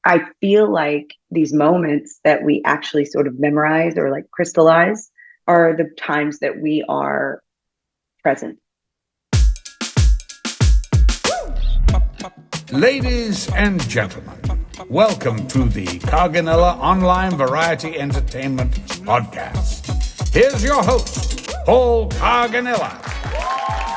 I feel like these moments that we actually sort of memorize or like crystallize are the times that we are present. Ladies and gentlemen, welcome to the Carganilla Online Variety Entertainment Podcast. Here's your host, Paul Carganilla.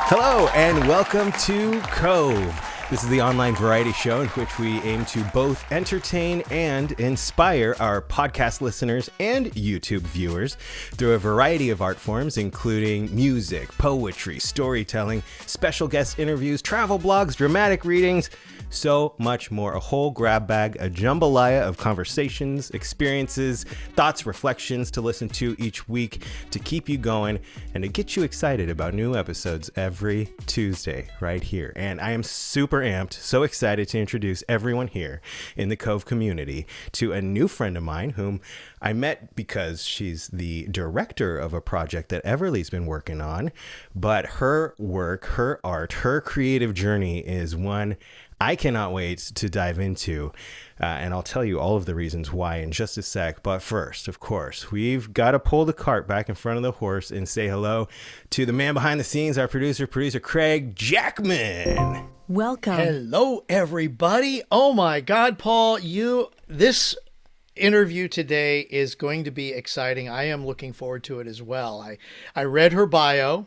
Hello and welcome to COVE. This is the online variety show in which we aim to both entertain and inspire our podcast listeners and YouTube viewers through a variety of art forms, including music, poetry, storytelling, special guest interviews, travel blogs, dramatic readings, so much more. A whole grab bag, a jambalaya of conversations, experiences, thoughts, reflections to listen to each week to keep you going and to get you excited about new episodes every Tuesday right here. And I am super amped, so excited to introduce everyone here in the COVE community to a new friend of mine whom I met because she's the director of a project that Everly's been working on. But her work, her art, her creative journey is one I cannot wait to dive into, and I'll tell you all of the reasons why in just a sec. But first, of course, we've got to pull the cart back in front of the horse and say hello to the man behind the scenes, our producer Craig Jackman. Welcome. Hello, everybody. Oh my God, Paul, this interview today is going to be exciting. I am looking forward to it as well. I read her bio,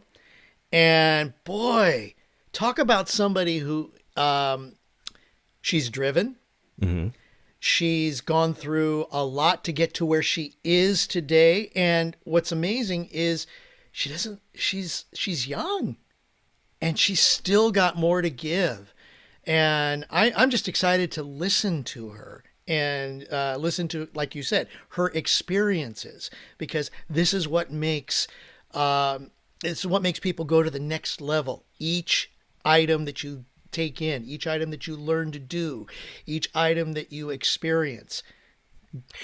and boy, talk about somebody who she's driven. Mm-hmm. She's gone through a lot to get to where she is today. And what's amazing is she's young and she's still got more to give. And I'm just excited to listen to her and listen to, like you said, her experiences, because this is what makes people go to the next level. Each item that you take in, each item that you learn to do, each item that you experience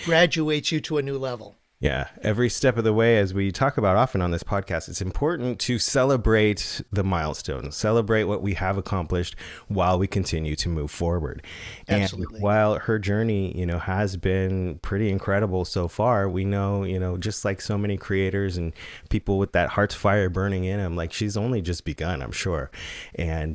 graduates you to a new level. Yeah, every step of the way, as we talk about often on this podcast, it's important to celebrate the milestones, celebrate what we have accomplished while we continue to move forward. Absolutely. And while her journey, has been pretty incredible so far, we know, just like so many creators and people with that heart's fire burning in them, like she's only just begun, I'm sure.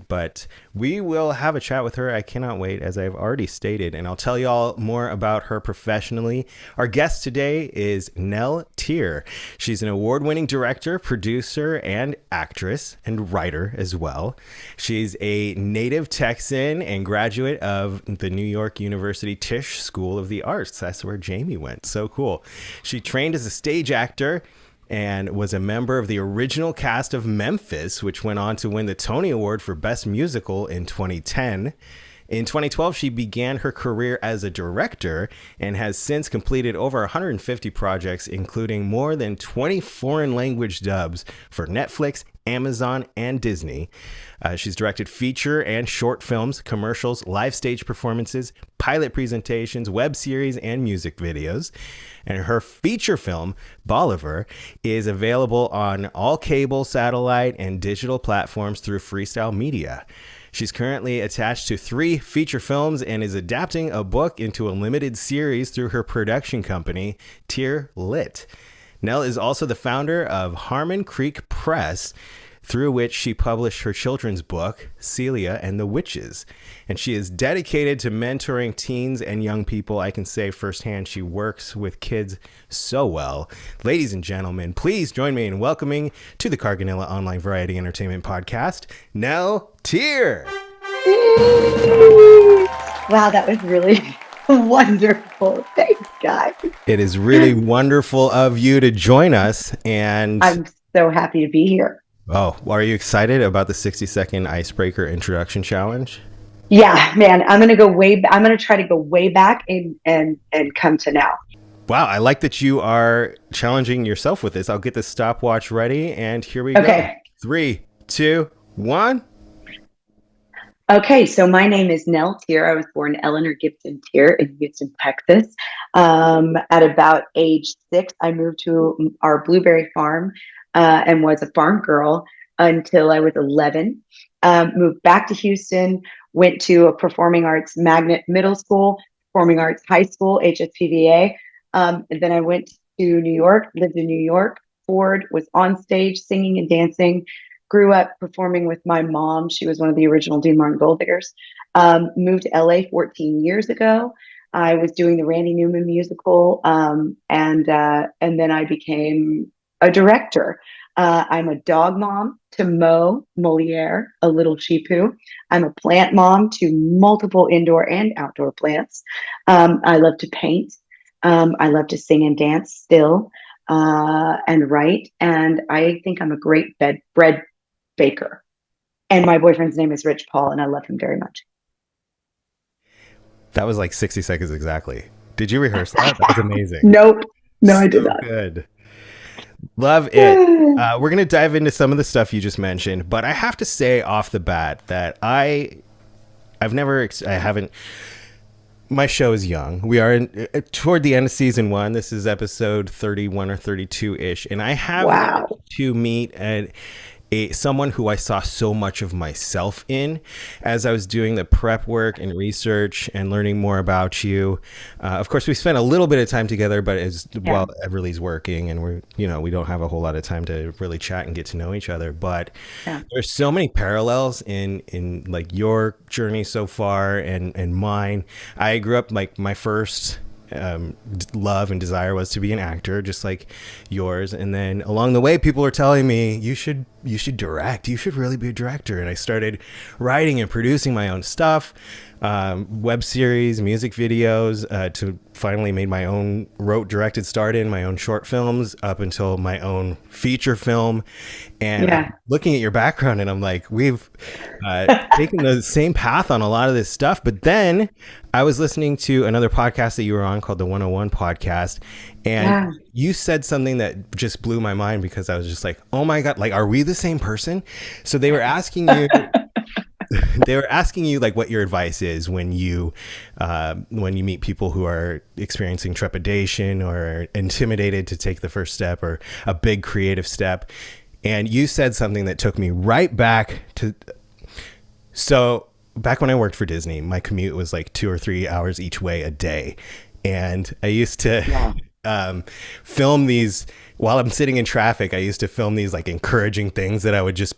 But we will have a chat with her. I cannot wait, as I've already stated, and I'll tell you all more about her professionally. Our guest today is Nell Teare. She's an award-winning director, producer, and actress, and writer as well. She's a native Texan and graduate of the New York University Tisch School of the Arts. That's where Jamie went. So cool. She trained as a stage actor and was a member of the original cast of Memphis, which went on to win the Tony Award for Best Musical in 2010. In 2012, she began her career as a director and has since completed over 150 projects, including more than 20 foreign language dubs for Netflix, Amazon, and Disney. She's directed feature and short films, commercials, live stage performances, pilot presentations, web series, and music videos. And her feature film, Bolivar, is available on all cable, satellite, and digital platforms through Freestyle Media. She's currently attached to 3 feature films and is adapting a book into a limited series through her production company, Teare Lit. Nell is also the founder of Harmon Creek Press, through which she published her children's book, Celia and the Witches. And she is dedicated to mentoring teens and young people. I can say firsthand, she works with kids so well. Ladies and gentlemen, please join me in welcoming to the Carganilla Online Variety Entertainment Podcast, Nell Teare. Wow, that was really wonderful. Thanks, guys. It is really wonderful of you to join us. And I'm so happy to be here. Oh, are you excited about the 60-second icebreaker introduction challenge? Yeah, man, I'm going to try to go way back and come to now. Wow, I like that you are challenging yourself with this. I'll get the stopwatch ready, and here we go. 3, 2, 1. Okay, so my name is Nell Teare. I was born Eleanor Gibson Teare in Houston, Texas. At about age 6, I moved to our blueberry farm and was a farm girl until I was 11. Moved back to Houston, went to a performing arts magnet middle school, performing arts, high school, HSPVA. And then I went to New York, lived in New York. Ford, was on stage singing and dancing. Grew up performing with my mom. She was one of the original Dean Martin Gold Diggers. Moved to LA 14 years ago. I was doing the Randy Newman musical, and then I became a director. I'm a dog mom to Mo Moliere, a little Chipu. I'm a plant mom to multiple indoor and outdoor plants. I love to paint. I love to sing and dance still, and write. And I think I'm a great bread baker. And my boyfriend's name is Rich Paul, and I love him very much. That was like 60 seconds exactly. Did you rehearse that? That was amazing. Nope. No, so I did not. Good. Love it. We're going to dive into some of the stuff you just mentioned, but I have to say off the bat that I haven't, my show is young. We are toward the end of season 1. This is episode 31 or 32 ish. And I have to meet someone who I saw so much of myself in as I was doing the prep work and research and learning more about you. Of course, we spent a little bit of time together, but while Everly's working and we don't have a whole lot of time to really chat and get to know each other. But there's so many parallels in like your journey so far and mine. I grew up, like, my first love and desire was to be an actor, just like yours. And then along the way, people were telling me, you should direct, you should really be a director. And I started writing and producing my own stuff, web series, music videos, to finally made my own, wrote, directed, starred in my own short films up until my own feature film. And I'm looking at your background and I'm like, we've taken the same path on a lot of this stuff. But then I was listening to another podcast that you were on called the 101 podcast. And you said something that just blew my mind, because I was just like, oh my God, like, are we the same person? So they were asking you, like, what your advice is when you meet people who are experiencing trepidation or intimidated to take the first step or a big creative step. And you said something that took me right back to, so back when I worked for Disney, my commute was like 2 or 3 hours each way a day. And I used to film these while I'm sitting in traffic. I used to film these like encouraging things that I would just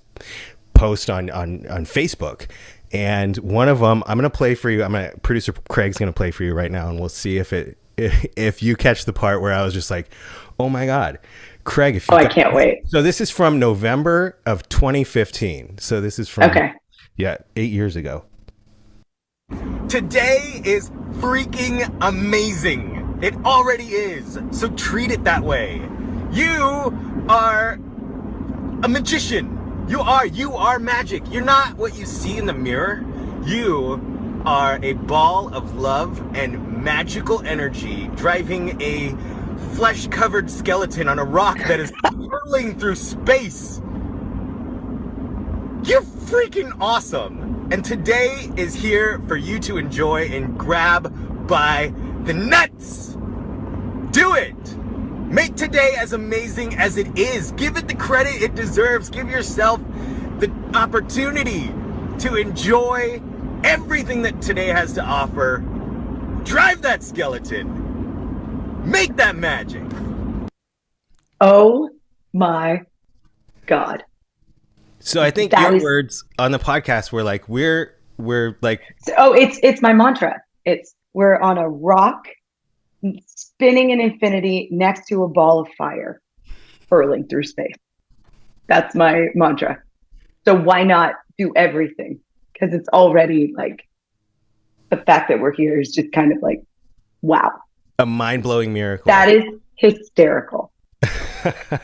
post on Facebook. And one of them, I'm going to play for you. Producer Craig's going to play for you right now. And we'll see if you catch the part where I was just like, oh my God, Craig. I can't wait. So this is from November of 2015. So this is from, 8 years ago. Today is freaking amazing. It already is. So treat it that way. You are a magician. You are magic. You're not what you see in the mirror. You are a ball of love and magical energy driving a flesh-covered skeleton on a rock that is hurling through space. You're freaking awesome. And today is here for you to enjoy and grab by the nuts. Do it. Make today as amazing as it is. Give it the credit it deserves. Give yourself the opportunity to enjoy everything that today has to offer. Drive that skeleton. Make that magic. Oh my God. So I think your words on the podcast were like, we're like, it's my mantra. We're on a rock spinning in infinity next to a ball of fire hurling through space. That's my mantra. So why not do everything? Because it's already like, the fact that we're here is just kind of like, wow. A mind-blowing miracle. That is hysterical.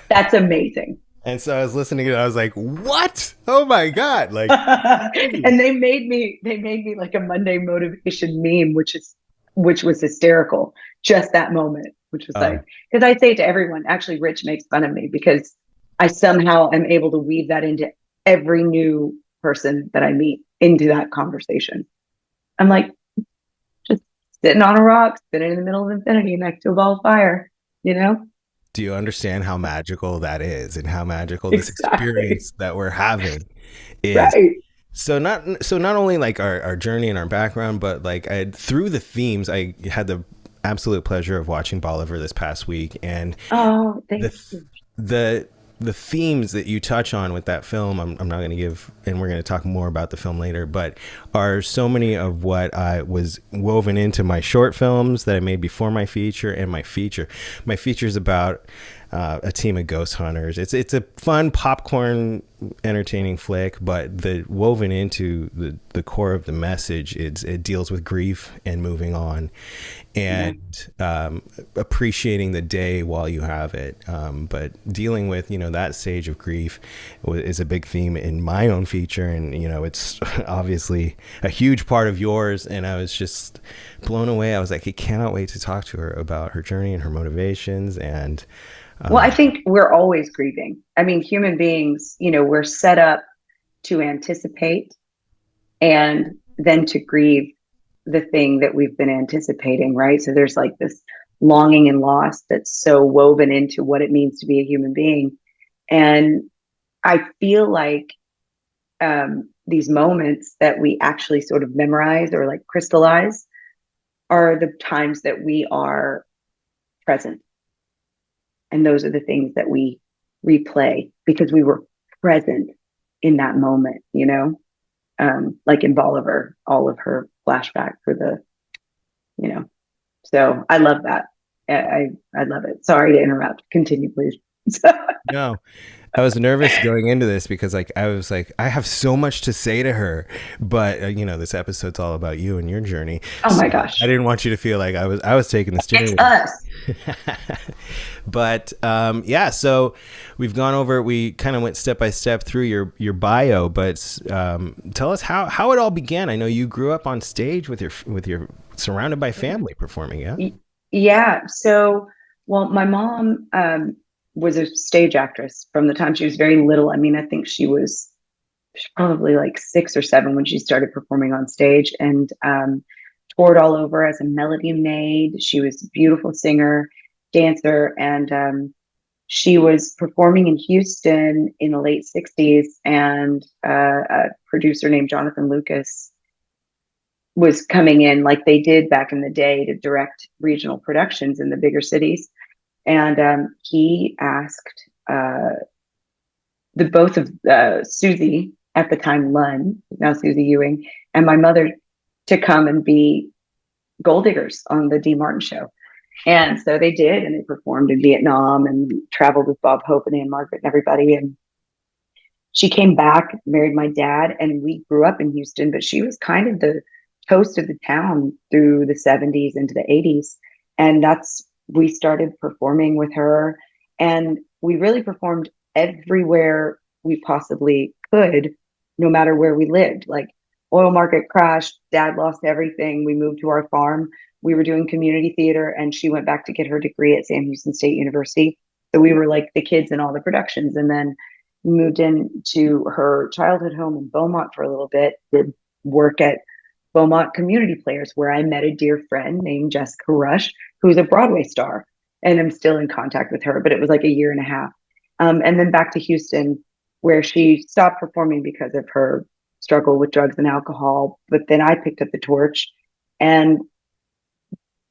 That's amazing. And so I was listening and I was like, what? Oh my God. Like, and they made me like a Monday motivation meme, which was hysterical. Just that moment, which was like, because I say it to everyone, actually Rich makes fun of me because I somehow am able to weave that into every new person that I meet into that conversation. I'm like, just sitting on a rock, sitting in the middle of infinity next to a ball of fire, you know? Do you understand how magical that is and how magical this experience that we're having is? Right. So not only like our journey and our background, but like through the themes, I had the absolute pleasure of watching Bolivar this past week, and Oh, thank the you. the the themes that you touch on with that film, I'm not going to give, and we're going to talk more about the film later, but are so many of what I was woven into my short films that I made before my feature and my feature. My feature is about a team of ghost hunters. It's a fun popcorn entertaining flick, but the woven into the core of the message, it deals with grief and moving on, and appreciating the day while you have it, but dealing with that stage of grief is a big theme in my own feature, and it's obviously a huge part of yours, and I was just blown away. I was like, I cannot wait to talk to her about her journey and her motivations. And Well, I think we're always grieving. I mean, human beings, we're set up to anticipate and then to grieve the thing that we've been anticipating, right? So there's like this longing and loss that's so woven into what it means to be a human being. And I feel like these moments that we actually sort of memorize or like crystallize are the times that we are present. And those are the things that we replay because we were present in that moment, like in Bolivar, all of her flashback for so I love that. I love it. Sorry to interrupt. Continue, please. no, I was nervous going into this because I was like, I have so much to say to her, but this episode's all about you and your journey. Oh So my gosh. I didn't want you to feel like I was taking the steering It's wheel. us. But yeah, so we kind of went step by step through your bio, but tell us how it all began. I know you grew up on stage with your surrounded by family performing. Yeah. Yeah. So, well, my mom was a stage actress from the time she was very little. I mean, I think she was probably like 6 or 7 when she started performing on stage, and toured all over as a melody maid. She was a beautiful singer, dancer, and she was performing in Houston in the late 60s. And a producer named Jonathan Lucas was coming in like they did back in the day to direct regional productions in the bigger cities. And he asked the both of Susie at the time, Lunn, now Susie Ewing, and my mother to come and be gold diggers on the Dee Martin show. And so they did, and they performed in Vietnam and traveled with Bob Hope and Ann Margaret and everybody. And she came back, married my dad, and we grew up in Houston, but she was kind of the toast of the town through the 70s into the 80s. And we started performing with her, and we really performed everywhere we possibly could, no matter where we lived. Like, oil market crashed, dad lost everything, we moved to our farm. We were doing community theater, and she went back to get her degree at Sam Houston State University. So we were like the kids in all the productions. And then moved into her childhood home in Beaumont for a little bit, did work at Beaumont Community Players, where I met a dear friend named Jessica Rush, who's a Broadway star. And I'm still in contact with her, but it was like a year and a half. And then back to Houston, where she stopped performing because of her struggle with drugs and alcohol. But then I picked up the torch and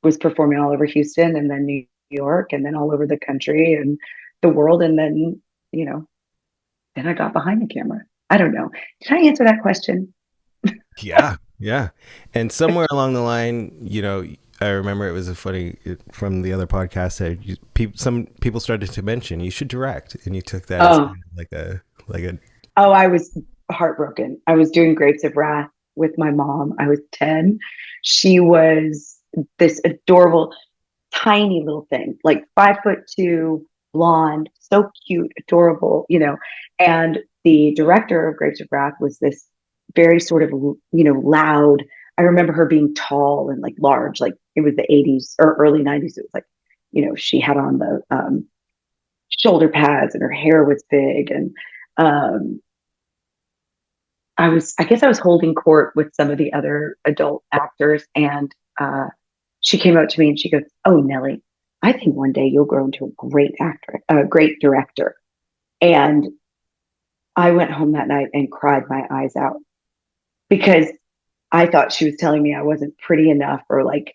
was performing all over Houston, and then New York, and then all over the country and the world. And then, then I got behind the camera. I don't know. Did I answer that question? Yeah. And somewhere along the line, I remember it was a funny from the other podcast that some people started to mention you should direct, and you took that as like a. Oh, I was heartbroken. I was doing Grapes of Wrath with my mom. I was 10. She was this adorable, tiny little thing, like 5'2", blonde, so cute, adorable, And the director of Grapes of Wrath was this very sort of, loud. I remember her being tall and like large, like it was the 80s or early 90s. It was like, she had on the shoulder pads and her hair was big. And I guess I was holding court with some of the other adult actors, and she came up to me and she goes, "Oh, Nellie, I think one day you'll grow into a great actor, a great director." And I went home that night and cried my eyes out. because I thought she was telling me I wasn't pretty enough or like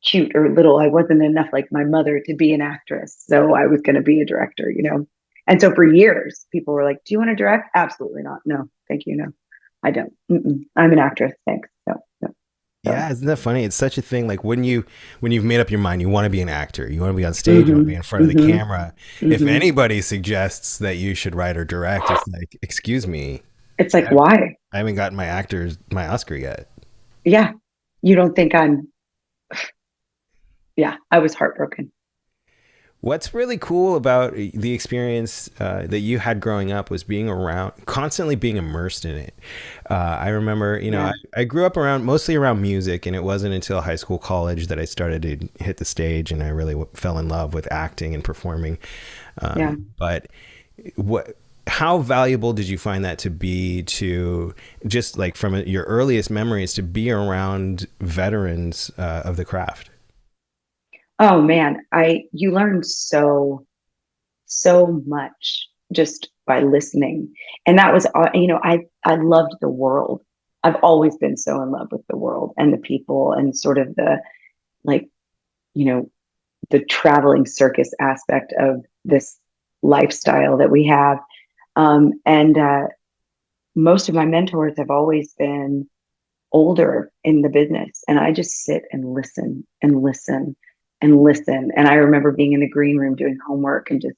cute or little. I wasn't enough like my mother to be an actress. So I was going to be a director, you know? And so for years, people were like, do you want to direct? Absolutely not. No, thank you. No, I don't. I'm an actress. Thanks. No, no. So, Yeah, isn't that funny? It's such a thing. Like when you've made up your mind, you want to be an actor, you want to be on stage, you want to be in front of the camera. If anybody suggests that you should write or direct, it's like, excuse me, it's like, why? I haven't gotten my Oscar yet. Yeah. You don't think yeah, I was heartbroken. What's really cool about the experience that you had growing up was being around, constantly being immersed in it. I remember, I grew up mostly around music, and it wasn't until high school, college that I started to hit the stage, and I really fell in love with acting and performing. But how valuable did you find that to be, to just like from your earliest memories, to be around veterans of the craft? Oh man, you learn so much just by listening. And that was, I loved the world. I've always been so in love with the world and the people and sort of the, like, the traveling circus aspect of this lifestyle that we have. And most of my mentors have always been older in the business. And I just sit and listen and listen and listen. And I remember being in the green room doing homework and just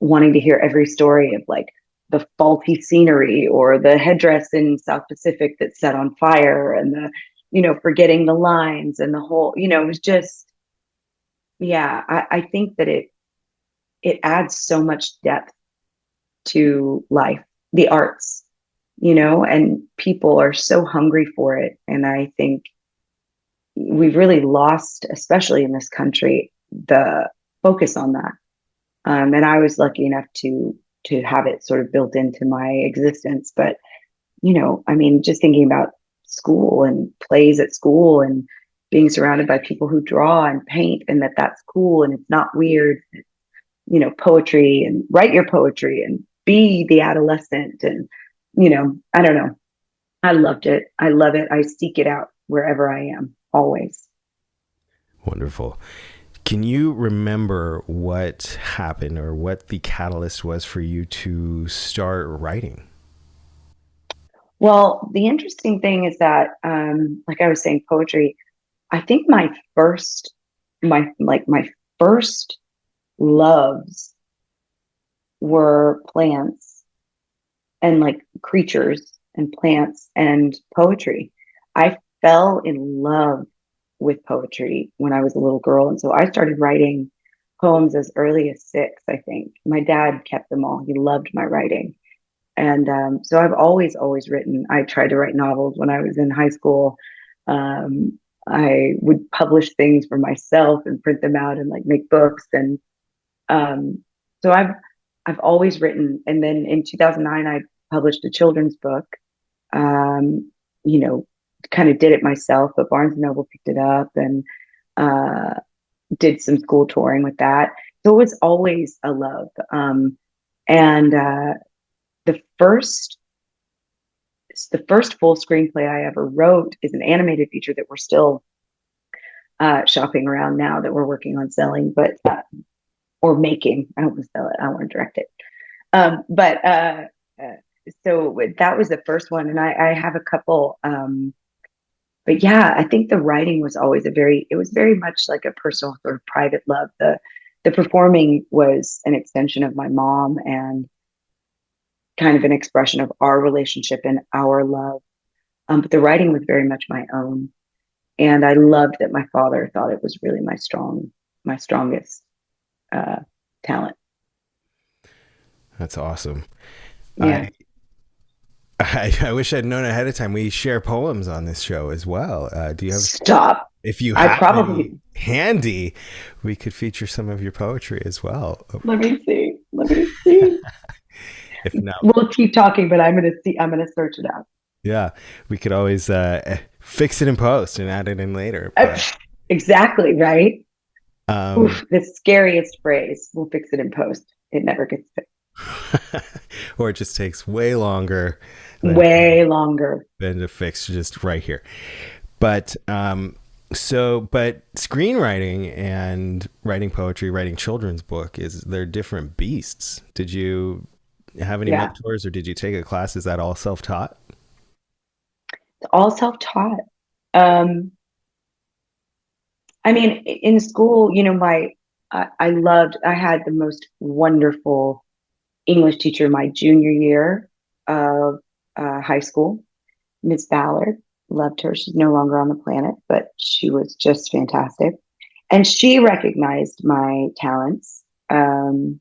wanting to hear every story of like the faulty scenery or the headdress in South Pacific that set on fire and the, forgetting the lines and the whole, it was just, yeah, I think that it adds so much depth to life, the arts, and people are so hungry for it. And I think we've really lost, especially in this country, the focus on that. And I was lucky enough to have it sort of built into my existence. But, just thinking about school and plays at school and being surrounded by people who draw and paint and that's cool and it's not weird, poetry and write your poetry and be the adolescent. And, I don't know. I loved it. I love it. I seek it out wherever I am, always. Wonderful. Can you remember what happened or what the catalyst was for you to start writing? Well, the interesting thing is that, like I was saying, poetry, I think my first loves were plants and like creatures and plants and poetry. I fell in love with poetry when I was a little girl. And so I started writing poems as early as 6, I think. My dad kept them all. He loved my writing. And so I've always written. I tried to write novels when I was in high school. I would publish things for myself and print them out and like make books. And so I've always written. And then in 2009, I published a children's book. Kind of did it myself, but Barnes and Noble picked it up and did some school touring with that. So it was always a love. And the first full screenplay I ever wrote is an animated feature that we're still shopping around now, that we're working on selling, but or making. I don't want to sell it. I want to direct it. So that was the first one, and I have a couple. But yeah, I think the writing was always it was very much like a personal sort of private love. The performing was an extension of my mom and kind of an expression of our relationship and our love. But the writing was very much my own. And I loved that my father thought it was really my strongest talent. That's awesome. Yeah. I wish I'd known ahead of time. We share poems on this show as well. Do you have? Stop. If you have any handy, we could feature some of your poetry as well. Let me see. If not, we'll keep talking, but I'm gonna search it out. Yeah, we could always fix it in post and add it in later. Exactly, right? The scariest phrase, we'll fix it in post. It never gets fixed. Or it just takes way longer way longer. than to fix just right here. But but screenwriting and writing poetry, writing children's book they're different beasts. Did you have any Yeah, mentors, or did you take a class? Is that all self-taught? it's all self-taught. Um, I mean, in school, I had the most wonderful English teacher my junior year of high school, Miss Ballard. Loved her. She's no longer on the planet, but she was just fantastic. And she recognized my talents in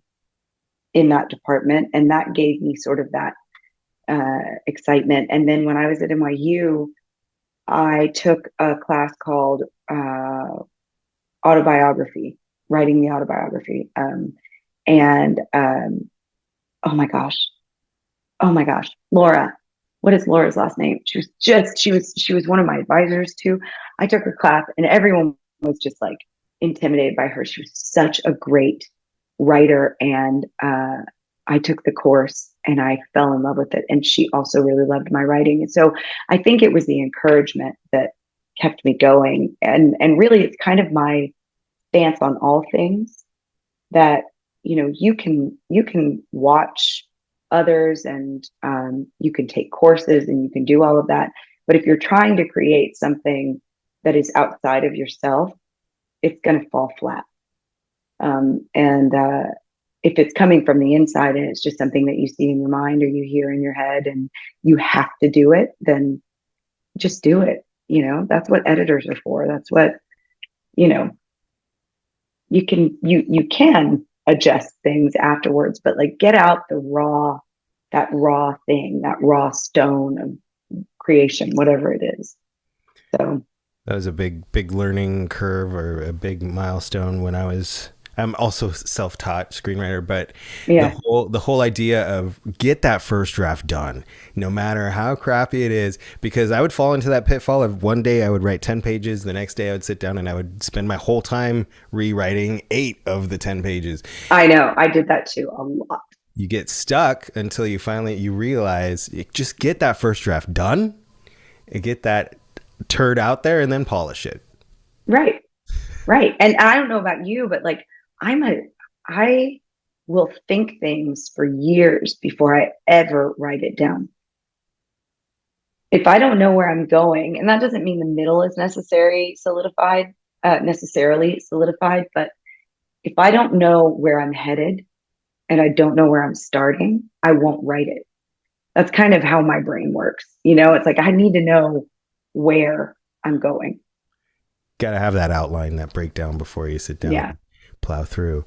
that department. And that gave me sort of that excitement. And then when I was at NYU, I took a class called autobiography, writing the autobiography. And oh my gosh, Laura. What is Laura's last name? She was one of my advisors too. I took her class and everyone was just like intimidated by her. She was such a great writer. And I took the course and I fell in love with it. And she also really loved my writing. And so I think it was the encouragement that kept me going. And really it's kind of my stance on all things that, you can watch others and you can take courses and you can do all of that. But if you're trying to create something that is outside of yourself, it's going to fall flat. And if it's coming from the inside and it's just something that you see in your mind or you hear in your head and you have to do it, then just do it. That's what editors are for. That's what, you can adjust things afterwards, but like get out that raw thing, that raw stone of creation, whatever it is. So That was a big learning curve, or a big milestone when I'm also self-taught screenwriter, but yeah, the whole idea of get that first draft done, no matter how crappy it is, because I would fall into that pitfall of one day I would write 10 pages, the next day I would sit down and I would spend my whole time rewriting 8 of the 10 pages. I know I did that too a lot. You get stuck until you realize, just get that first draft done and get that turd out there and then polish it. Right. And I don't know about you, but like I will think things for years before I ever write it down. If I don't know where I'm going, and that doesn't mean the middle is necessarily solidified, but if I don't know where I'm headed and I don't know where I'm starting, I won't write it. That's kind of how my brain works. It's like I need to know where I'm going. Got to have that outline, that breakdown before you sit down Yeah. and plow through.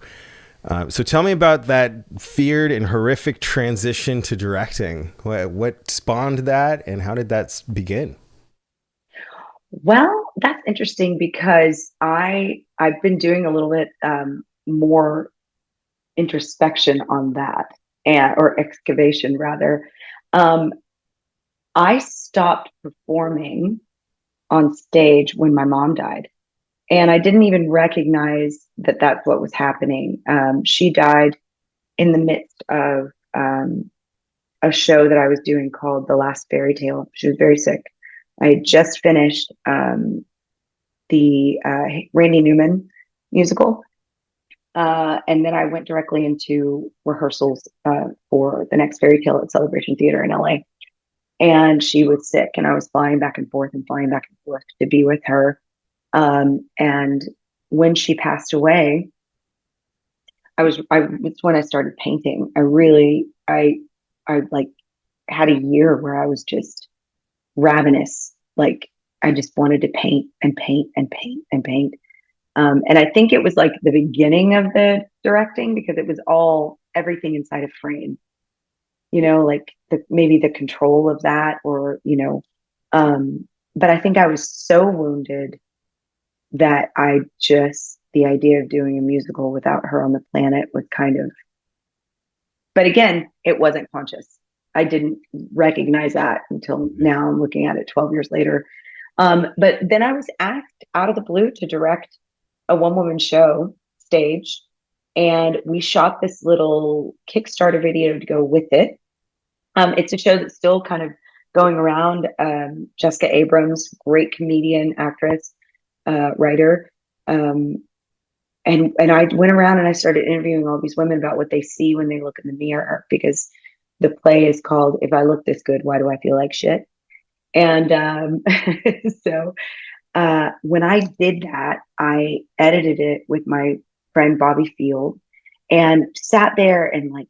So tell me about that feared and horrific transition to directing. What spawned that, and how did that begin? Well, that's interesting because I've been doing a little bit more introspection on that, or excavation rather. I stopped performing on stage when my mom died. And I didn't even recognize that that's what was happening. She died in the midst of a show that I was doing called The Last Fairy Tale. She was very sick. I had just finished the Randy Newman musical. And then I went directly into rehearsals for the next fairy tale at Celebration Theater in LA. And she was sick, and I was flying back and forth to be with her. And when she passed away, it's when I started painting. I like had a year where I was just ravenous. Like I just wanted to paint and paint and paint and paint. And I think it was like the beginning of the directing because it was everything inside a frame, like maybe the control of that but I think I was so wounded that the idea of doing a musical without her on the planet was but again, it wasn't conscious. I didn't recognize that until now. I'm looking at it 12 years later. But then I was asked out of the blue to direct a one-woman show stage. And we shot this little Kickstarter video to go with it. It's a show that's still kind of going around. Jessica Abrams, great comedian, actress, writer. And I went around and I started interviewing all these women about what they see when they look in the mirror, because the play is called "If I Look This Good, Why Do I Feel Like Shit?" And so when I did that, I edited it with my friend Bobby Field and sat there and like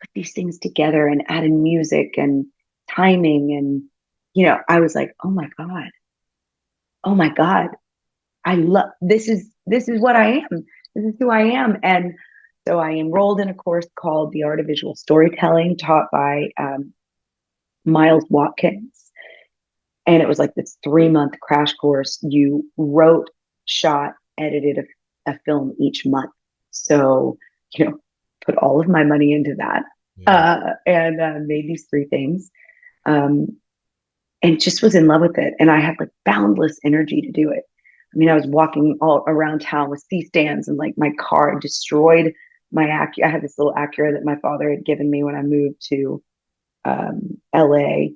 put these things together and added music and timing. And, I was like, oh my God, I love, this is what I am. This is who I am. And so I enrolled in a course called The Art of Visual Storytelling, taught by Miles Watkins. And it was like this 3-month crash course. You wrote, shot, edited a film each month. So, put all of my money into that. Yeah. And made these 3 things. And just was in love with it. And I had like boundless energy to do it. I mean, I was walking all around town with C-stands, and like my car destroyed my Acura. I had this little Acura that my father had given me when I moved to LA.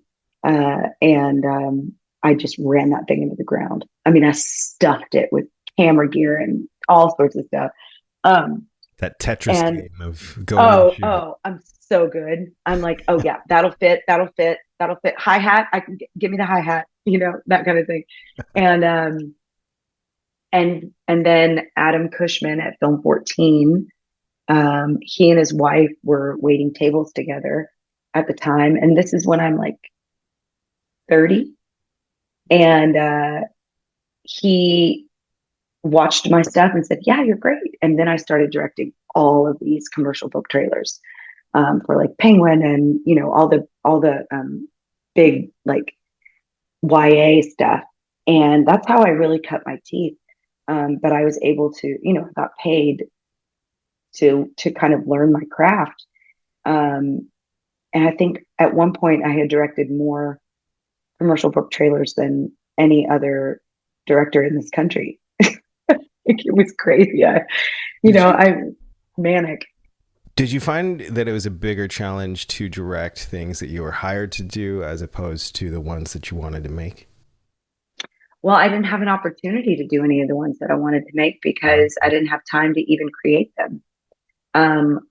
And I just ran that thing into the ground. I mean, I stuffed it with camera gear and all sorts of stuff. That Tetris game of going. Oh, I'm so good. I'm like, oh yeah, that'll fit. Hi-hat, give me the hi-hat, that kind of thing. And then Adam Cushman at Film 14, he and his wife were waiting tables together at the time. And this is when I'm like 30. And he watched my stuff and said, yeah, you're great. And then I started directing all of these commercial book trailers for like Penguin and, all the big like YA stuff. And that's how I really cut my teeth. But I was able to, got paid to kind of learn my craft. And I think at one point I had directed more commercial book trailers than any other director in this country. It was crazy. I'm manic. Did you find that it was a bigger challenge to direct things that you were hired to do as opposed to the ones that you wanted to make? Well, I didn't have an opportunity to do any of the ones that I wanted to make because I didn't have time to even create them.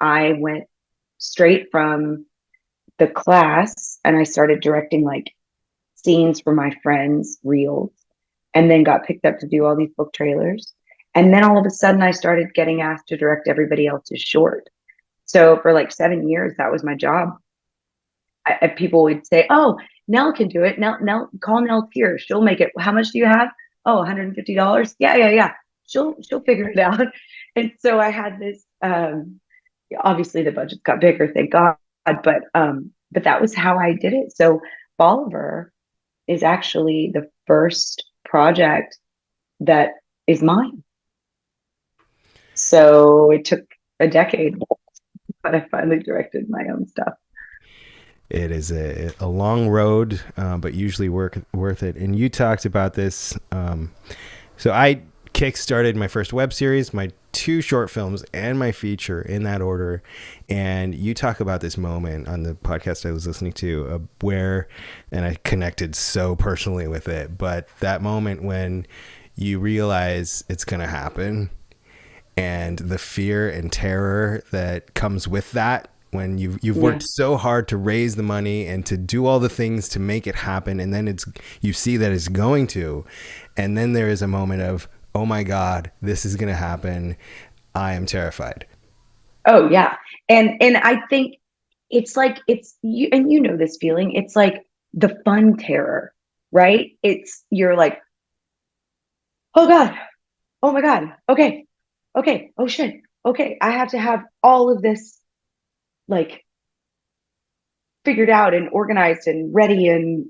I went straight from the class and I started directing like scenes for my friends' reels, and then got picked up to do all these book trailers. And then all of a sudden I started getting asked to direct everybody else's short. So for like 7 years, that was my job. People would say, oh, Nell can do it. Nell, call Nell Teare. She'll make it. How much do you have? Oh, $150. Yeah. She'll figure it out. And so I had this, obviously the budget got bigger, thank God. But that was how I did it. So Bolivar is actually the first project that is mine. So it took a decade, but I finally directed my own stuff. It is a long road, but usually worth it. And you talked about this. So I kickstarted my first web series, my 2 short films, and my feature in that order. And you talk about this moment on the podcast I was listening to where, and I connected so personally with it, but that moment when you realize it's going to happen and the fear and terror that comes with that, when you've worked so hard to raise the money and to do all the things to make it happen, and then you see that it's going to, and then there is a moment of, oh my God, this is going to happen. I am terrified. Oh yeah. And I think it's like, it's you, and this feeling, it's like the fun terror, right? You're like, oh God, oh my God. Okay. Oh shit. Okay. I have to have all of this like figured out and organized and ready. And,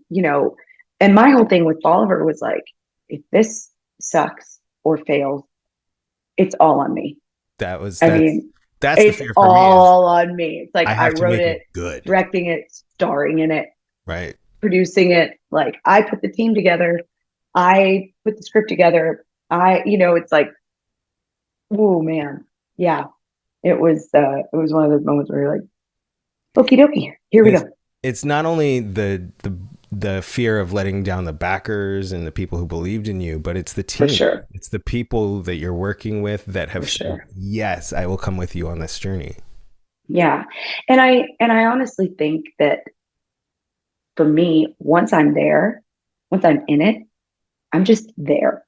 and my whole thing with Bolivar was like, if this sucks or fails, it's all on me. That's it's the fear for all on me. It's like I wrote it, good, directing it, starring in it, right, producing it. Like I put the team together, I put the script together. It's like, oh man, yeah. It was one of those moments where you're like, okie dokie, here we go. It's not only the the fear of letting down the backers and the people who believed in you, but it's the For team. sure. It's the people that you're working with that have For said, sure. yes, I will come with you on this journey. Yeah. And I honestly think that for me, once I'm there, once I'm in it, I'm just there.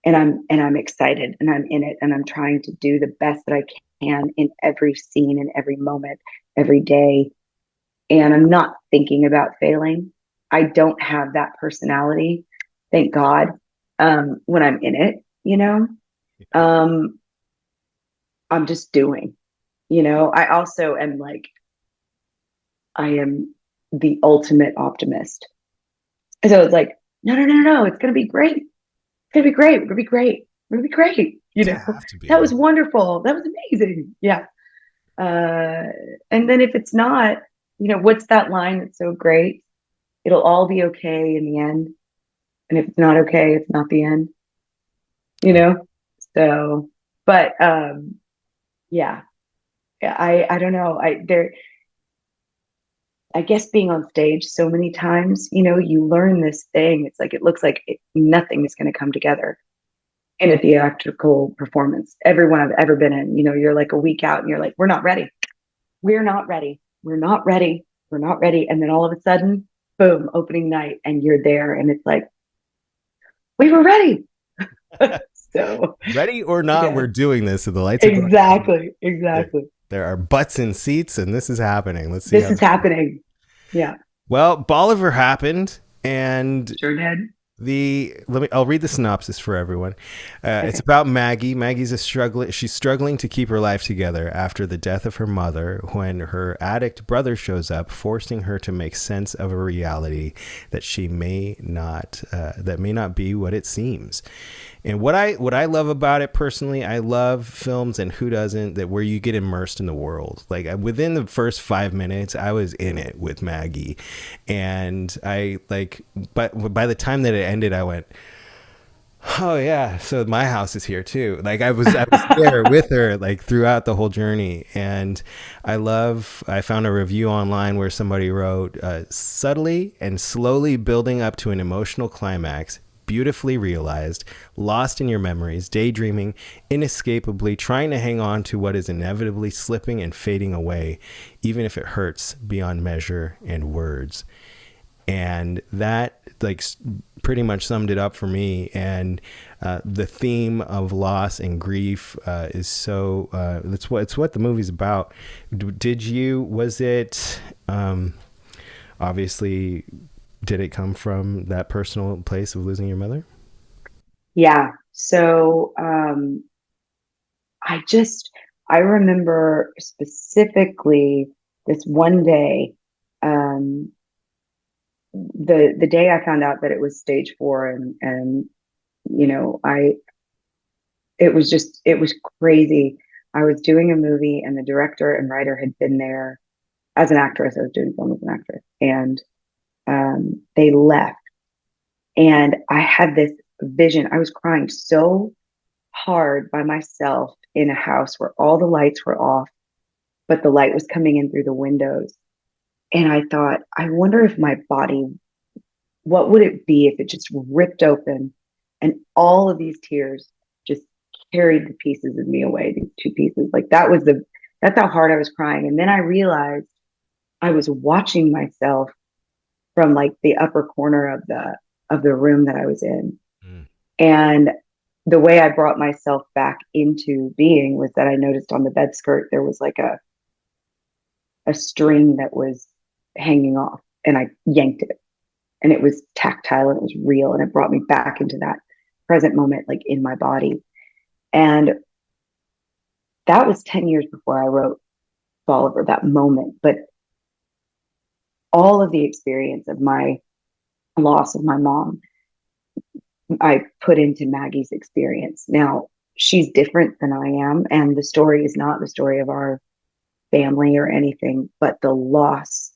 And I'm excited and I'm in it and I'm trying to do the best that I can in every scene, in every moment, every day. And I'm not thinking about failing. I don't have that personality, thank God. When I'm in it, um, I'm just doing, I also am like, I am the ultimate optimist. And so it's like, no, no, no, no, no, it's going to be great. It's going to be great. We're going to be great. We're going to be great. You have to be, That was man. wonderful. That was amazing. Yeah. Uh, and then if it's not, what's that line that's so great? It'll all be okay in the end. And if it's not okay, it's not the end, you know? So, but, yeah, I don't know. I guess being on stage so many times, you learn this thing. It's like, it looks like nothing is going to come together in a theatrical performance. Everyone I've ever been in, you're like a week out and you're like, we're not ready. We're not ready. We're not ready. We're not ready. And then all of a sudden, boom, opening night, and you're there. And it's like, we were ready. So Ready or not, yeah, we're doing this. And the lights are going. exactly. There are butts in seats, and this is happening. Let's see This how. is happening. Yeah, Well, Bolivar happened, and sure did. I'll read the synopsis for everyone. It's about Maggie. She's struggling to keep her life together after the death of her mother, when her addict brother shows up, forcing her to make sense of a reality that may not be what it seems. And what I love about it personally, I love films, and who doesn't, that where you get immersed in the world. Like within the first 5 minutes, I was in it with Maggie, and but by the time that it ended, I went, oh yeah, so my house is here too. Like I was there with her like throughout the whole journey. And I found a review online where somebody wrote, subtly and slowly building up to an emotional climax, beautifully realized, lost in your memories, daydreaming, inescapably trying to hang on to what is inevitably slipping and fading away, even if it hurts beyond measure and words. And that pretty much summed it up for me. And the theme of loss and grief is so it's what the movie's about. Was it obviously, did it come from that personal place of losing your mother? Yeah. So I remember specifically this one day, the day I found out that it was stage 4, and it was crazy. I was doing a movie and the director and writer had been there as an actress. I was doing film as an actress, and they left, and I had this vision. I was crying so hard by myself in a house where all the lights were off, but the light was coming in through the windows. And I thought, I wonder if my body, what would it be if it just ripped open and all of these tears just carried the pieces of me away, these 2 pieces. Like that's how hard I was crying. And then I realized I was watching myself from like the upper corner of the room that I was in. Mm. And the way I brought myself back into being was that I noticed on the bed skirt there was like a string that was hanging off, and I yanked it, and it was tactile and it was real, and it brought me back into that present moment, like in my body. And that was 10 years before I wrote Bolivar, that moment. But all of the experience of my loss of my mom, I put into Maggie's experience. Now, she's different than I am, and the story is not the story of our family or anything, but the loss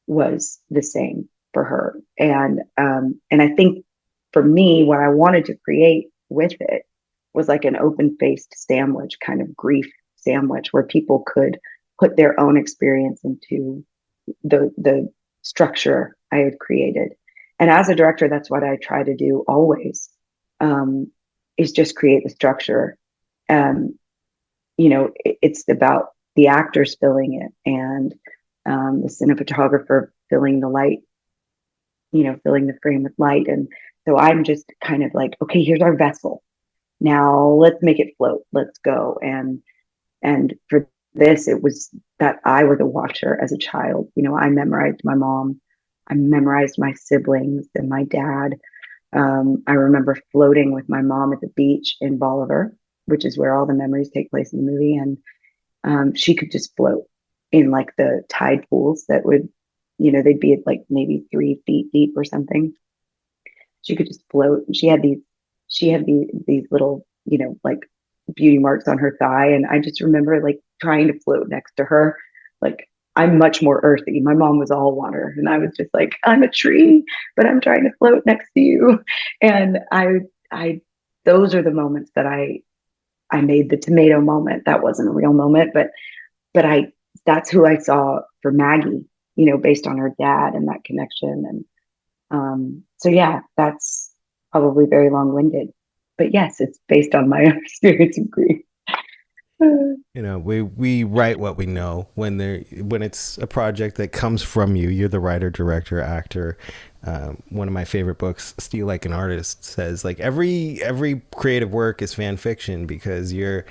was the same for her. And I think for me, what I wanted to create with it was like an open-faced sandwich, kind of grief sandwich, where people could put their own experience into the structure I had created. And as a director, that's what I try to do always, is just create the structure. It's about the actors filling it, and the cinematographer filling the light, filling the frame with light. And so I'm just kind of like, okay, here's our vessel. Now let's make it float. Let's go. And for this, it was that I was a watcher as a child. I memorized my mom. I memorized my siblings and my dad. I remember floating with my mom at the beach in Bolivar, which is where all the memories take place in the movie. And she could just float in like the tide pools that would, they'd be at like maybe 3 feet deep or something. She could just float. And she had these little, like beauty marks on her thigh. And I just remember like trying to float next to her. Like, I'm much more earthy. My mom was all water. And I was just like, I'm a tree, but I'm trying to float next to you. And those are the moments that I made the tomato moment. That wasn't a real moment, but that's who I saw for Maggie, based on her dad and that connection. And so yeah, that's probably very long-winded, but yes, it's based on my own experience of grief. We write what we know when it's a project that comes from you. You're the writer, director, actor. One of my favorite books, Steal Like an Artist, says like every creative work is fan fiction because you're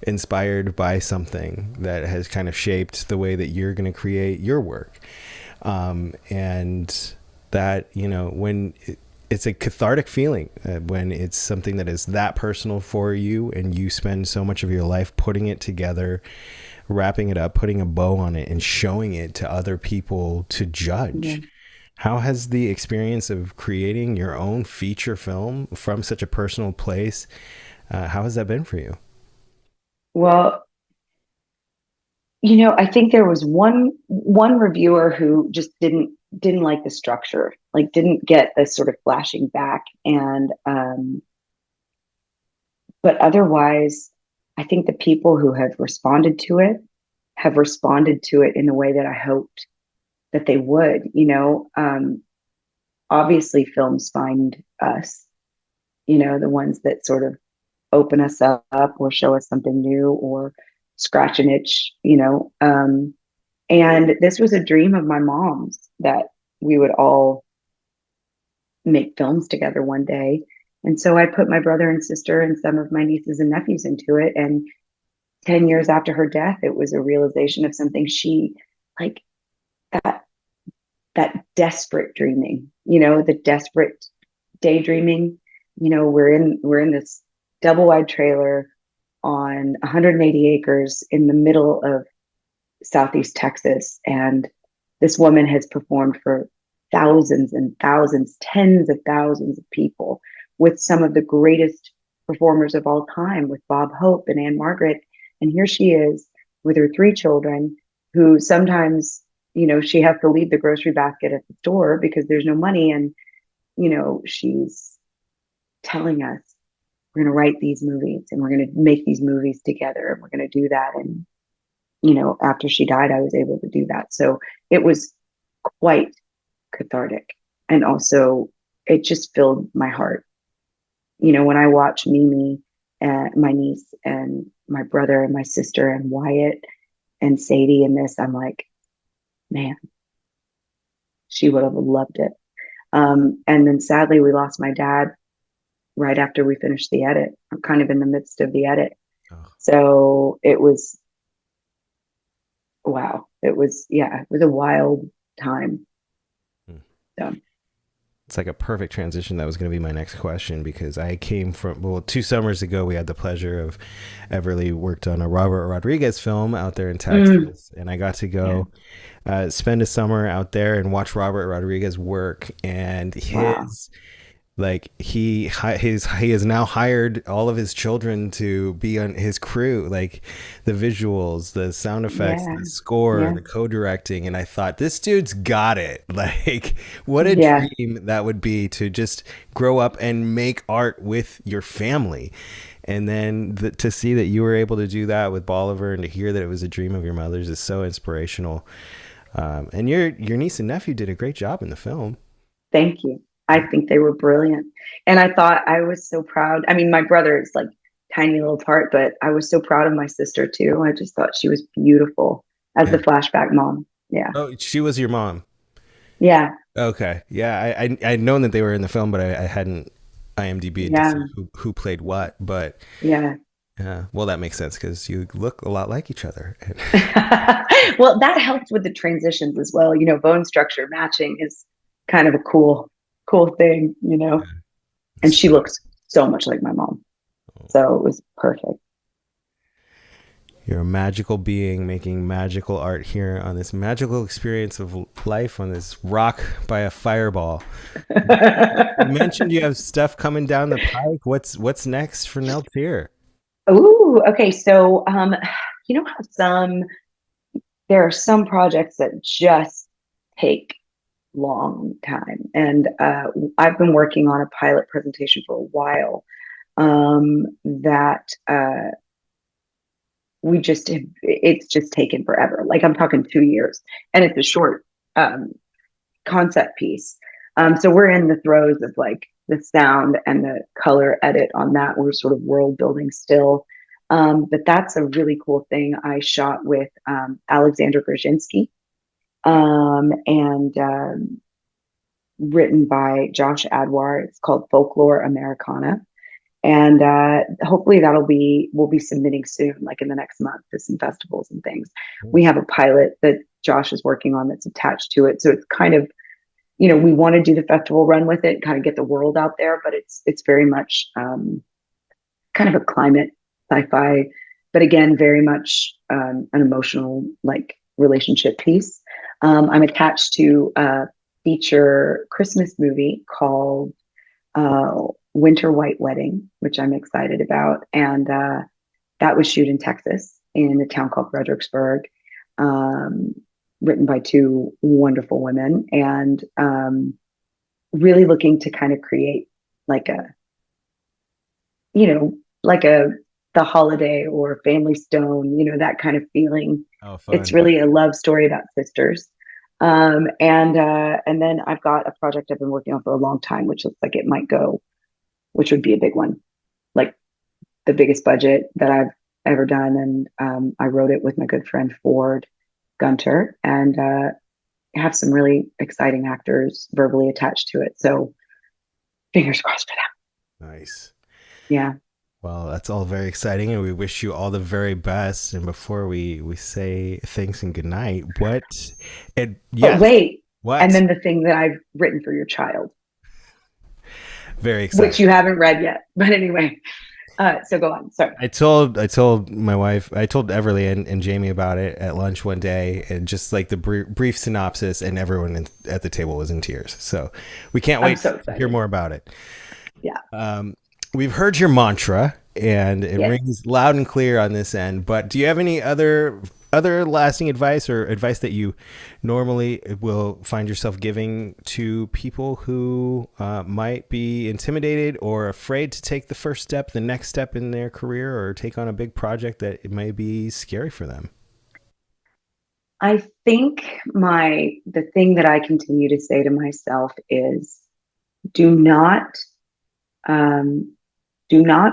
inspired by something that has kind of shaped the way that you're going to create your work. And that, when it's a cathartic feeling when it's something that is that personal for you and you spend so much of your life putting it together, wrapping it up, putting a bow on it and showing it to other people to judge. Yeah. How has the experience of creating your own feature film from such a personal place, how has that been for you? Well, I think there was one reviewer who just didn't like the structure, like didn't get the sort of flashing back. And but otherwise, I think the people who have responded to it in the way that I hoped that they would. Obviously films find us, the ones that sort of open us up or show us something new or scratch an itch, and this was a dream of my mom's, that we would all make films together one day. And so I put my brother and sister and some of my nieces and nephews into it. And 10 years after her death, it was a realization of something she, like, that desperate dreaming, the desperate daydreaming. We're in this double wide trailer on 180 acres in the middle of Southeast Texas. And this woman has performed for thousands and thousands, tens of thousands of people with some of the greatest performers of all time, with Bob Hope and Anne Margaret. And here she is with her 3 children, who sometimes, she has to leave the grocery basket at the store because there's no money. And, she's telling us, we're going to write these movies and we're going to make these movies together. And we're going to do that. And, after she died, I was able to do that. So it was quite cathartic. And also it just filled my heart. When I watch Mimi and my niece and my brother and my sister and Wyatt and Sadie in this, I'm like, man, she would have loved it. And then sadly, we lost my dad right after we finished the edit. I'm kind of in the midst of the edit. Oh. So it was, wow. It was a wild time. So. It's like a perfect transition. That was going to be my next question, because I came from, 2 summers ago, we had the pleasure of Everly worked on a Robert Rodriguez film out there in Texas. And I got to go spend a summer out there and watch Robert Rodriguez work. And he has now hired all of his children to be on his crew, like the visuals, the sound effects, the score, the co-directing. And I thought, this dude's got it. Like, what a dream that would be, to just grow up and make art with your family. And then to see that you were able to do that with Bolivar, and to hear that it was a dream of your mother's, is so inspirational. And your niece and nephew did a great job in the film. Thank you. I think they were brilliant. And I thought I was so proud. I mean, my brother is like tiny little part, but I was so proud of my sister too. I just thought she was beautiful as the Yeah. flashback mom. Yeah. Oh, she was your mom. Yeah. Okay. Yeah. I'd known that they were in the film, but I hadn't IMDb'd to Yeah. see who played what. But Yeah. well, that makes sense because you look a lot like each other. Well, that helps with the transitions as well. Bone structure matching is kind of a cool thing. And she So, looks so much like my mom. So it was perfect. you're a magical being making magical art here on this magical experience of life on this rock by a fireball. You mentioned you have stuff coming down the pike. What's next for Nell Teare? Ooh, okay. So, how there are some projects that just take long time. And I've been working on a pilot presentation for a while that it's just taken forever. Like I'm talking 2 years, and it's a short concept piece. So we're in the throes of like the sound and the color edit on that. We're sort of world building still. But that's a really cool thing. I shot with Alexander Brzezinski and written by Josh Adwar. It's called Folklore Americana. And hopefully we'll be submitting soon, like in the next month to some festivals and things. We have a pilot that Josh is working on that's attached to it. So it's kind of, we want to do the festival run with it, kind of get the world out there, but it's very much kind of a climate sci-fi, but again, very much an emotional like relationship piece. I'm attached to a feature Christmas movie called Winter White Wedding, which I'm excited about. And that was shot in Texas in a town called Fredericksburg, written by two wonderful women, and really looking to kind of create like like the holiday or Family Stone, that kind of feeling. Oh, It's fun. really a love story about sisters. And then I've got a project I've been working on for a long time, which looks like it might go, which would be a big one, like the biggest budget that I've ever done. And I wrote it with my good friend Ford Gunter, and have some really exciting actors verbally attached to it. So fingers crossed for that. Nice. Yeah. Well, that's all very exciting, and we wish you all the very best. And before we say thanks and good night, But yes, wait. what? And then the thing that I've written for your child, Very exciting. which you haven't read yet. But anyway, so go on. Sorry. I told my wife, I told Everly and Jamie about it at lunch one day, and just like the brief synopsis, and everyone at the table was in tears. So we can't wait to hear more about it. Yeah. We've heard your mantra, and it Yes. rings loud and clear on this end. But do you have any other lasting advice, or advice that you normally will find yourself giving to people who might be intimidated or afraid to take the first step, the next step in their career, or take on a big project that it may be scary for them? I think the thing that I continue to say to myself is do not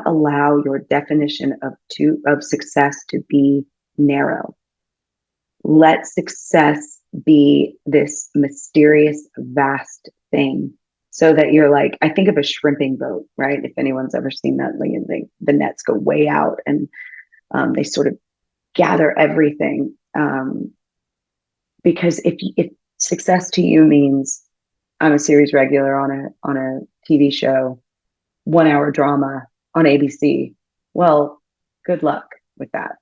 allow your definition of success to be narrow. Let success be this mysterious, vast thing, so that you're like, I think of a shrimping boat, right? If anyone's ever seen that, like, the nets go way out, and they sort of gather everything. Because if success to you means I'm a series regular on a TV show, 1 hour drama on ABC, well, good luck with that.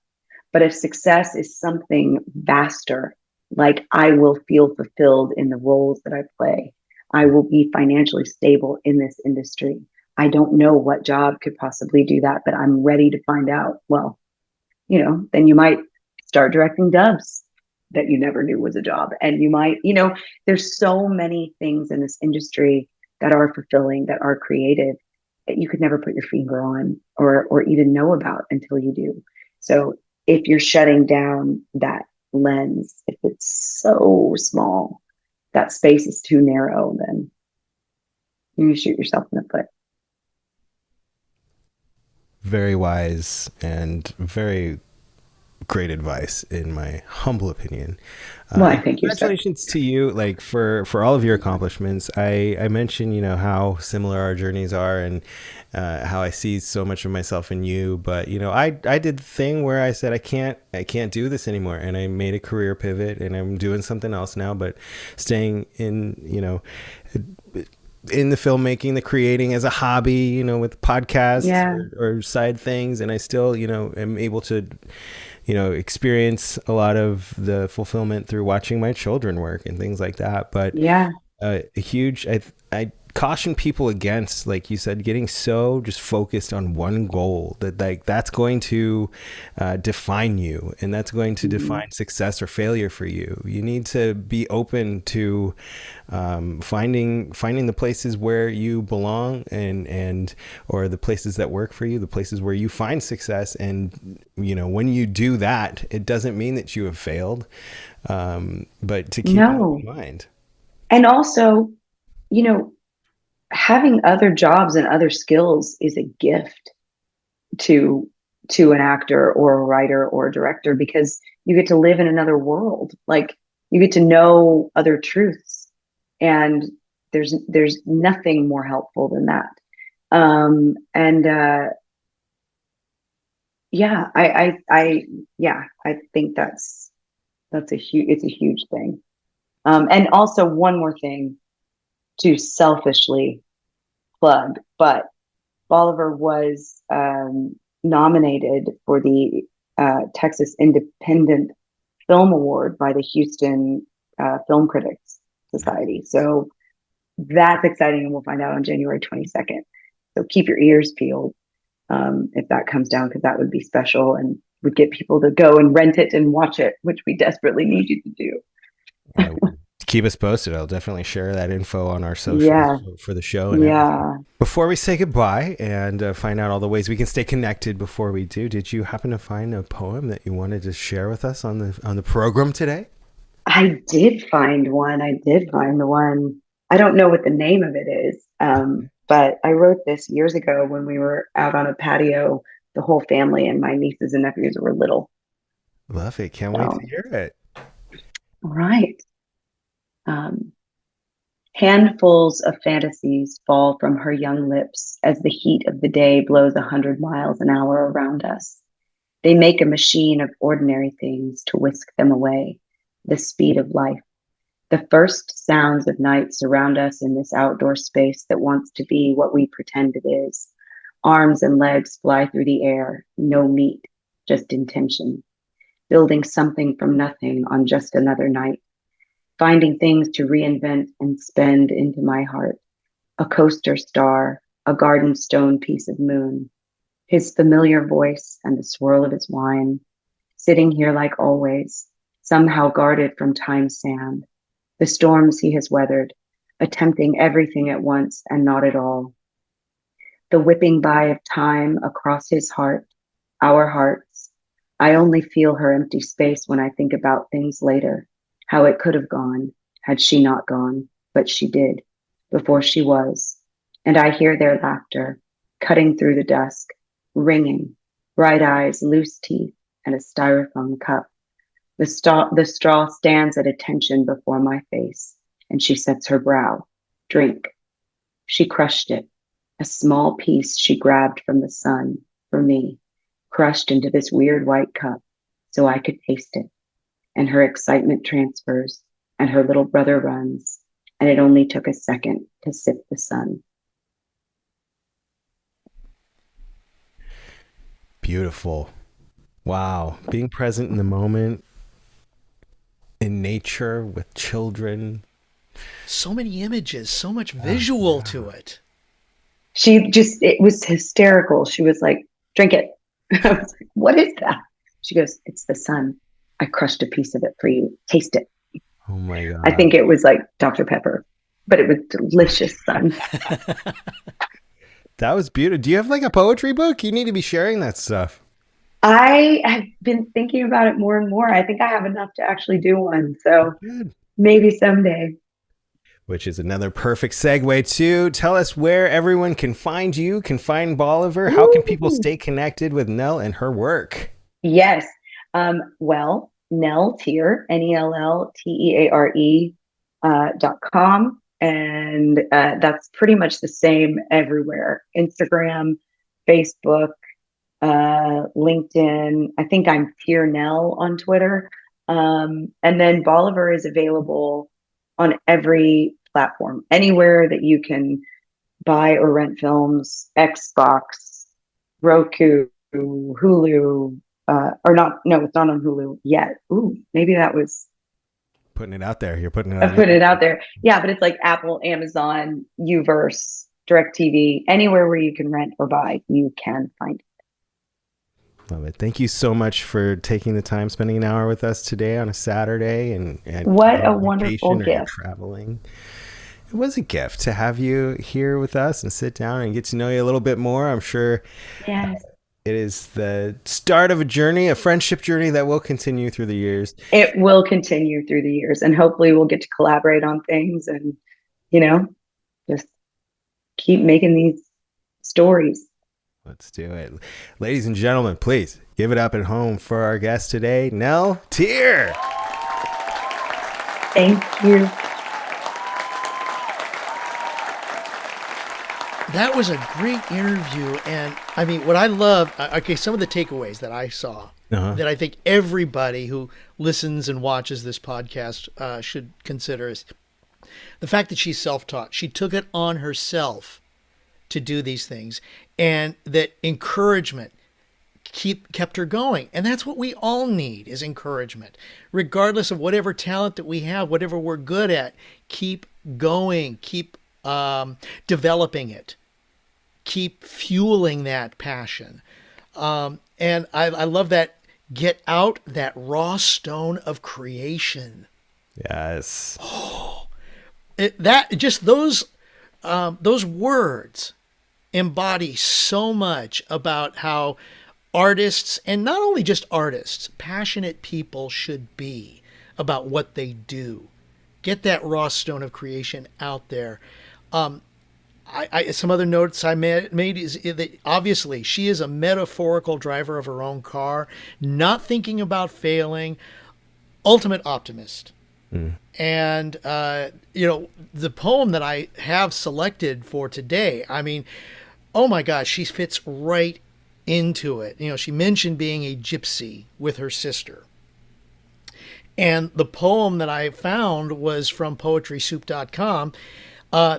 But if success is something vaster, like I will feel fulfilled in the roles that I play, I will be financially stable in this industry. I don't know what job could possibly do that, but I'm ready to find out. Well, then you might start directing dubs that you never knew was a job. And you might, there's so many things in this industry that are fulfilling, that are creative, that you could never put your finger on or even know about until you do. So if you're shutting down that lens. If it's so small, that space is too narrow, then you shoot yourself in the foot. Very wise and very great advice, in my humble opinion. Well, I think congratulations to you, like for all of your accomplishments. I mentioned, how similar our journeys are, and how I see so much of myself in you. But I did the thing where I said I can't do this anymore, and I made a career pivot, and I'm doing something else now, but staying in in the filmmaking, the creating as a hobby, with podcasts or side things, and I still am able to experience a lot of the fulfillment through watching my children work and things like that. But I caution people against, like you said, getting so just focused on one goal that that's going to define you, and that's going to define success or failure for you. You need to be open to finding the places where you belong, and or the places that work for you, the places where you find success. And when you do that, it doesn't mean that you have failed, but to keep that in mind. And also, having other jobs and other skills is a gift to an actor or a writer or a director, because you get to live in another world. Like, you get to know other truths, and there's nothing more helpful than that. I think it's a huge thing. And also, one more thing to selfishly plug, but Bolivar was nominated for the Texas Independent Film Award by the Houston Film Critics Society. So that's exciting, and we'll find out on January 22nd. So keep your ears peeled if that comes down, because that would be special and would get people to go and rent it and watch it, which we desperately need you to do. Keep us posted. I'll definitely share that info on our socials for the show. And everything. Before we say goodbye and find out all the ways we can stay connected before we do, did you happen to find a poem that you wanted to share with us on the program today? I did find one. I don't know what the name of it is, but I wrote this years ago when we were out on a patio, the whole family, and my nieces and nephews were little. Love it. Can't wait to hear it. All right. Handfuls of fantasies fall from her young lips as the heat of the day blows 100 miles an hour around us. They make a machine of ordinary things to whisk them away, the speed of life. The first sounds of night surround us in this outdoor space that wants to be what we pretend it is. Arms and legs fly through the air, no meat, just intention. Building something from nothing on just another night. Finding things to reinvent and spend into my heart. A coaster star, a garden stone piece of moon. His familiar voice and the swirl of his wine. Sitting here like always, somehow guarded from time's sand. The storms he has weathered, attempting everything at once and not at all. The whipping by of time across his heart, our hearts. I only feel her empty space when I think about things later. How it could have gone had she not gone, but she did, before she was. And I hear their laughter, cutting through the dusk, ringing, bright eyes, loose teeth, and a styrofoam cup. The straw stands at attention before my face, and she sets her brow. Drink. She crushed it, a small piece she grabbed from the sun, for me, crushed into this weird white cup, so I could taste it. And her excitement transfers, and her little brother runs, and it only took a second to sip the sun. Beautiful. Wow. Being present in the moment, in nature, with children. So many images, so much visual to it. It was hysterical. She was like, drink it. I was like, what is that? She goes, it's the sun. I crushed a piece of it for you. Taste it. Oh my God. I think it was like Dr. Pepper, but it was delicious sun. That was beautiful. Do you have like a poetry book? You need to be sharing that stuff. I have been thinking about it more and more. I think I have enough to actually do one. So Good. maybe someday. Which is another perfect segue to tell us where everyone can find you, can find Bolivar. How can people Ooh. stay connected with Nell and her work? Yes. Well, Nell Teare, Nellteare, .com. And that's pretty much the same everywhere. Instagram, Facebook, LinkedIn. I think I'm Teare Nell on Twitter. And then Bolivar is available on every platform, anywhere that you can buy or rent films, Xbox, Roku, Hulu, or not. No, it's not on Hulu yet. Ooh, maybe that was. Putting it out there. You're putting it I out put there. it out there. Yeah, but it's like Apple, Amazon, Uverse, DirecTV, anywhere where you can rent or buy, you can find it. Love it. Thank you so much for taking the time, spending an hour with us today on a Saturday, and What you're a on wonderful vacation or you're gift. traveling. It was a gift to have you here with us and sit down and get to know you a little bit more. I'm sure Yes. it is the start of a journey, a friendship journey that will continue through the years. It will continue through the years, and hopefully we'll get to collaborate on things and, you know, just keep making these stories. Let's do it. Ladies and gentlemen, please give it up at home for our guest today, Nell Teare. Thank you. That was a great interview. And I mean, what I love, okay, some of the takeaways that I saw that I think everybody who listens and watches this podcast should consider is the fact that she's self-taught. She took it on herself to do these things, and that encouragement kept her going. And that's what we all need, is encouragement. Regardless of whatever talent that we have, whatever we're good at, keep going, keep developing it, keep fueling that passion. And I love that. Get out that raw stone of creation. Yes. Those words embody so much about how artists, and not only just artists, passionate people should be about what they do. Get that raw stone of creation out there. Some other notes I made is that obviously she is a metaphorical driver of her own car, not thinking about failing, ultimate optimist. And, the poem that I have selected for today, I mean, oh my gosh, she fits right into it. She mentioned being a gypsy with her sister. And the poem that I found was from poetrysoup.com.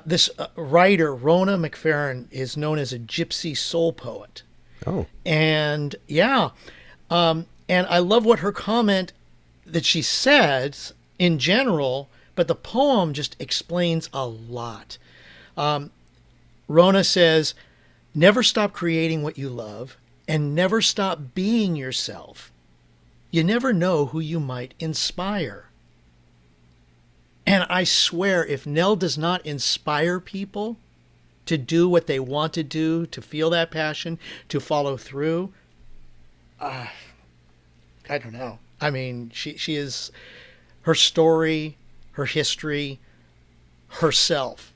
This writer, Rona McFerrin, is known as a gypsy soul poet. Oh. And and I love what her comment that she says in general, but the poem just explains a lot. Rona says, never stop creating what you love and never stop being yourself. You never know who you might inspire. And I swear, if Nell does not inspire people to do what they want to do, to feel that passion, to follow through, I don't know. I mean, she is her story, her history, herself.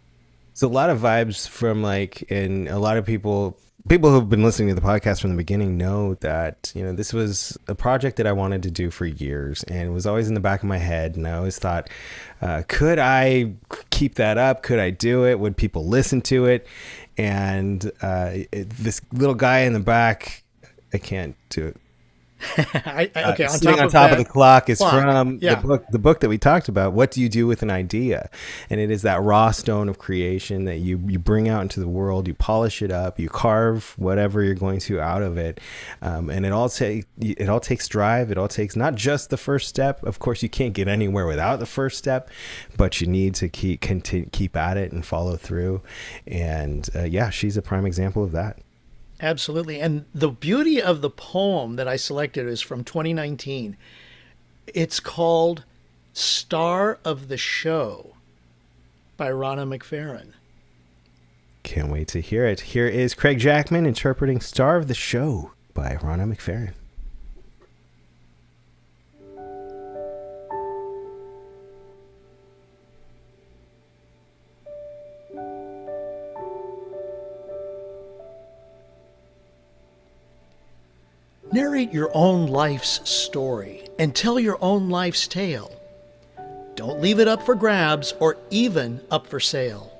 So a lot of vibes from and a lot of people who've been listening to the podcast from the beginning know that, this was a project that I wanted to do for years, and it was always in the back of my head. And I always thought, could I keep that up? Could I do it? Would people listen to it? And this little guy in the back, I can't do it. Okay, Sitting on top of the clock is from Yeah. the book that we talked about. What do you do with an idea? And it is that raw stone of creation that you bring out into the world. You polish it up. You carve whatever you're going to out of it. And it all takes drive. It all takes not just the first step. Of course, you can't get anywhere without the first step, but you need to keep at it and follow through. And she's a prime example of that. Absolutely. And the beauty of the poem that I selected is from 2019. It's called Star of the Show by Rona McFerrin. Can't wait to hear it. Here is Craig Jackman interpreting Star of the Show by Rona McFerrin. Narrate your own life's story and tell your own life's tale. Don't leave it up for grabs or even up for sale.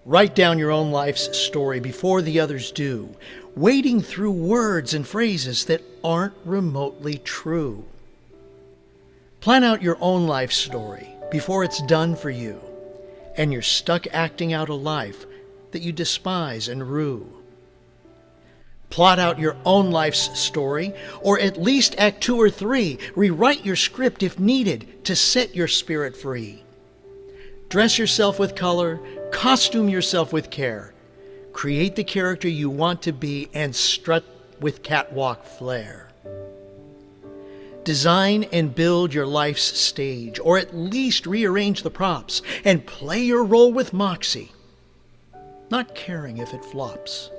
Write down your own life's story before the others do, wading through words and phrases that aren't remotely true. Plan out your own life story before it's done for you, and you're stuck acting out a life that you despise and rue. Plot out your own life's story, or at least act 2 or 3. Rewrite your script if needed to set your spirit free. Dress yourself with color, costume yourself with care. Create the character you want to be and strut with catwalk flair. Design and build your life's stage, or at least rearrange the props and play your role with moxie, not caring if it flops.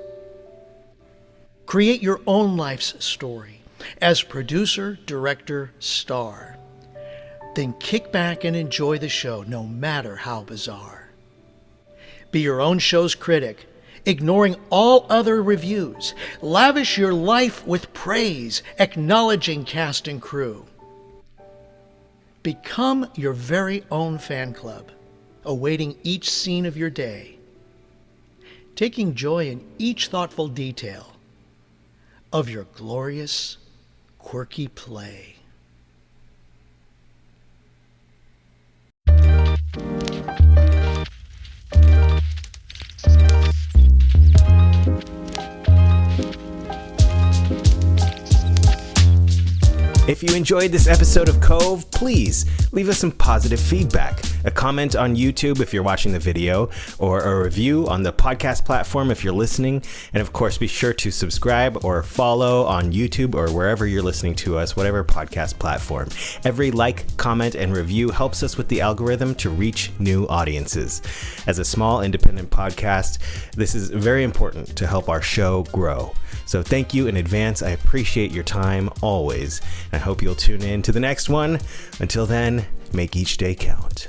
Create your own life's story as producer, director, star. Then kick back and enjoy the show, no matter how bizarre. Be your own show's critic, ignoring all other reviews. Lavish your life with praise, acknowledging cast and crew. Become your very own fan club, awaiting each scene of your day, taking joy in each thoughtful detail of your glorious, quirky play. If you enjoyed this episode of COVE, please leave us some positive feedback. A comment on YouTube if you're watching the video, or a review on the podcast platform if you're listening. And of course, be sure to subscribe or follow on YouTube or wherever you're listening to us, whatever podcast platform. Every like, comment, and review helps us with the algorithm to reach new audiences. As a small independent podcast, this is very important to help our show grow. So thank you in advance. I appreciate your time always. I hope you'll tune in to the next one. Until then, make each day count.